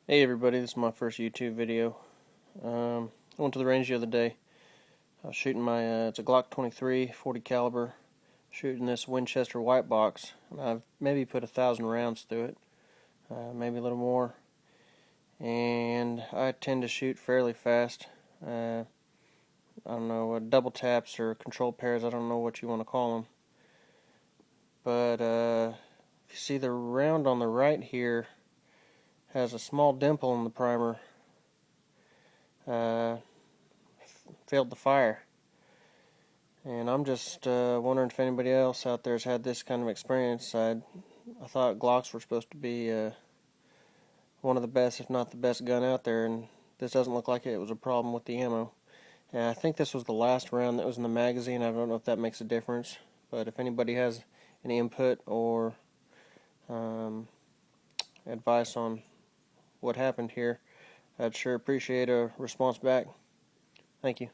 Hey everybody, this is my first YouTube video. I went to the range the other day. I was shooting it's a Glock 23 40 caliber, shooting this Winchester white box, and I've maybe put 1,000 rounds through it, maybe a little more. And I tend to shoot fairly fast. I don't know, double taps or control pairs, I don't know what you want to call them. But if you see the round on the right here has a small dimple in the primer. Failed to fire. And I'm just wondering if anybody else out there has had this kind of experience. I thought Glocks were supposed to be one of the best, if not the best gun out there, and this doesn't look like it was a problem with the ammo. And I think this was the last round that was in the magazine. I don't know if that makes a difference, but if anybody has any input or advice on what happened here, I'd sure appreciate a response back. Thank you.